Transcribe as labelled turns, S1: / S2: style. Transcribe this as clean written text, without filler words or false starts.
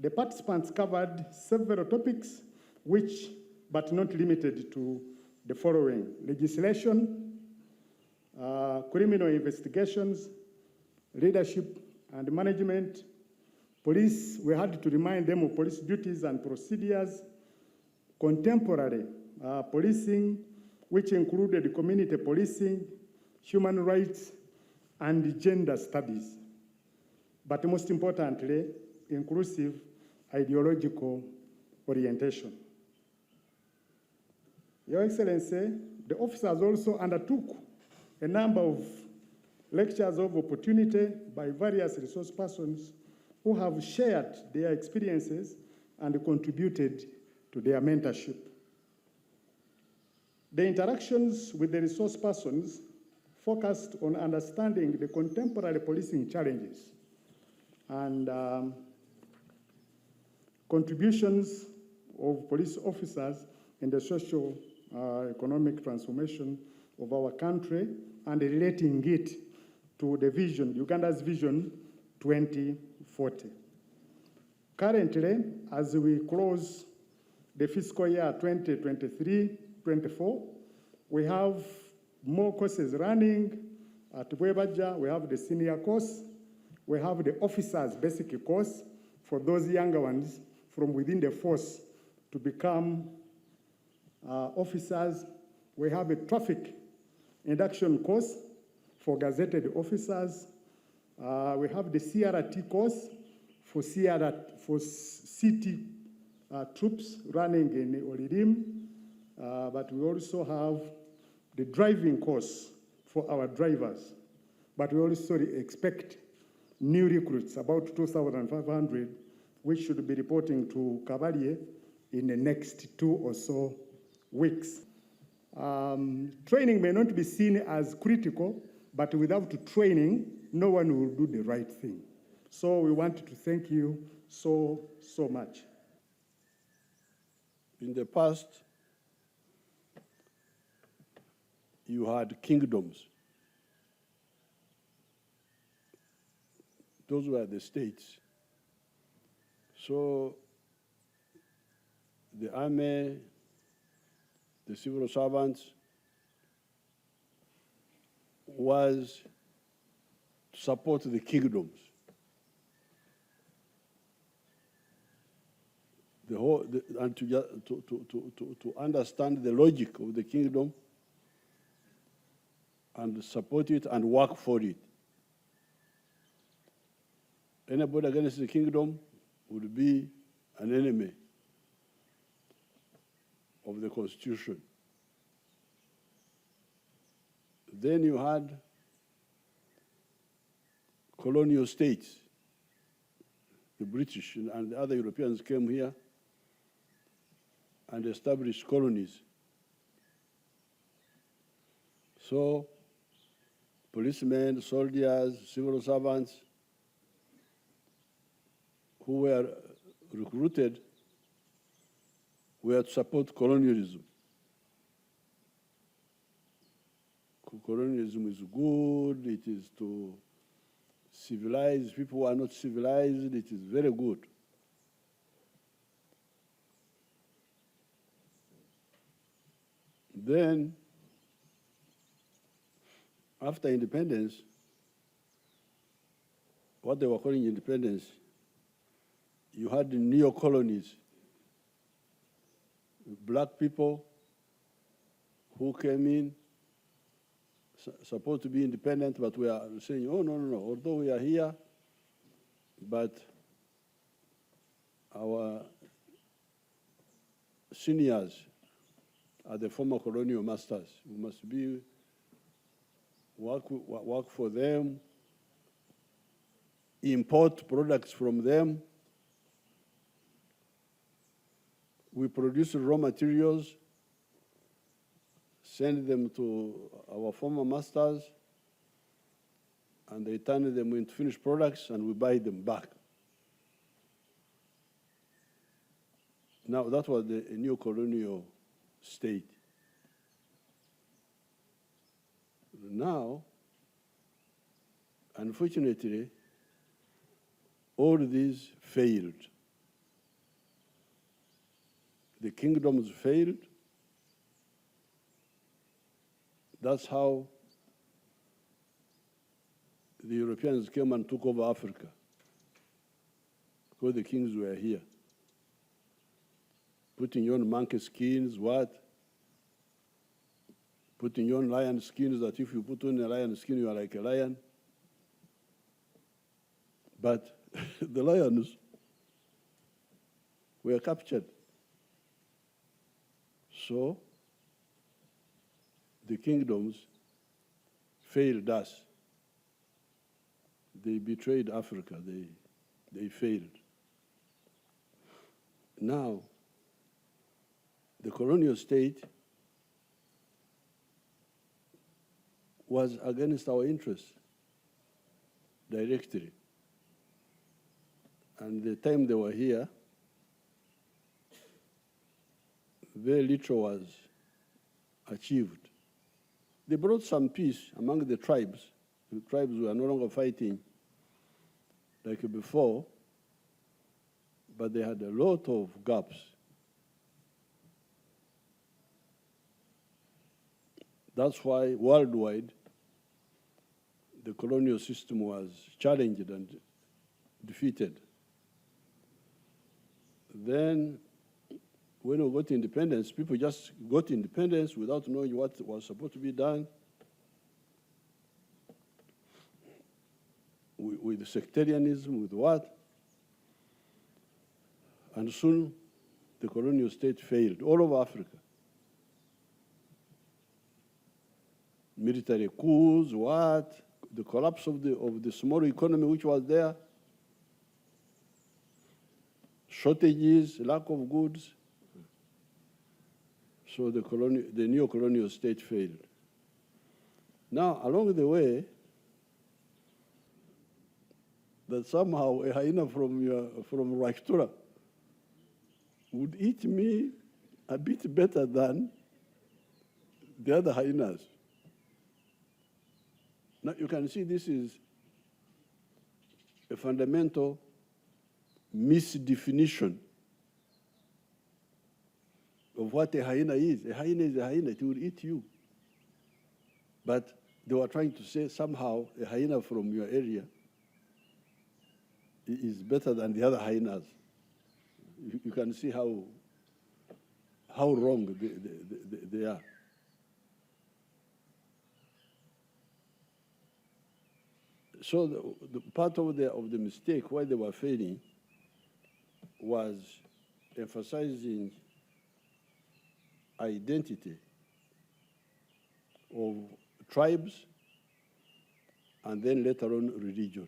S1: The participants covered several topics, which, but not limited to, the following: legislation, criminal investigations, leadership and management. Police, we had to remind them of police duties and procedures. Contemporary policing, which included community policing, human rights, and gender studies. But most importantly, inclusive ideological orientation. Your Excellency, the officers also undertook a number of lectures of opportunity by various resource persons who have shared their experiences and contributed to their mentorship. The interactions with the resource persons focused on understanding the contemporary policing challenges and contributions of police officers in the social economic transformation of our country and relating it to the vision, Uganda's Vision 2040. Currently, as we close the fiscal year 2023-24, we have more courses running at Bwebaja. We have the senior course. We have the officers' basic course for those younger ones from within the force to become officers. We have a traffic induction course for gazetted officers. We have the CRT course for city troops running in Olirim. But we also have the driving course for our drivers. But we also expect new recruits, about 2,500, which should be reporting to Kabalye in the next 2 or so weeks. Training may not be seen as critical, but without training, no one will do the right thing. So we want to thank you so much.
S2: In the past, you had kingdoms. Those were the states. So the army, the civil servants, was to support the kingdoms. And to understand the logic of the kingdom and support it and work for it. Anybody against the kingdom would be an enemy of the Constitution. Then you had colonial states. The British and the other Europeans came here and established colonies. So policemen, soldiers, civil servants who were recruited were to support colonialism. Colonialism is good, it is to civilize people who are not civilized, it is very good. Then, after independence, what they were calling independence, you had the neo-colonies, black people who came in, supposed to be independent, but we are saying, oh, no, although we are here, but our seniors are the former colonial masters. We must be work for them, import products from them. We produce raw materials, send them to our former masters, and they turn them into finished products, and we buy them back. Now, that was the new colonial state. Now, unfortunately, all these failed. the kingdoms failed. That's how the Europeans came and took over Africa, because the kings were here. Putting on monkey skins, what? Putting on lion skins, that if you put on a lion skin, you are like a lion. But the lions were captured. So the kingdoms failed us. They betrayed Africa. They failed. Now, the colonial state was against our interests directly. And the time they were here, very little was achieved. They brought some peace among the tribes. The tribes were no longer fighting like before, but they had a lot of gaps. That's why worldwide the colonial system was challenged and defeated. Then when we got independence, people just got independence without knowing what was supposed to be done. With sectarianism, with what? And soon the colonial state failed all over Africa. Military coups, what? The collapse of the small economy which was there. Shortages, lack of goods. So the new colonial state failed. Now, along the way, that somehow a hyena from Rajtura would eat me a bit better than the other hyenas. Now you can see this is a fundamental misdefinition of what a hyena is. A hyena is a hyena, it will eat you. But they were trying to say somehow a hyena from your area is better than the other hyenas. You can see how wrong they are. So the part of the mistake why they were failing was emphasizing identity of tribes and then later on religion.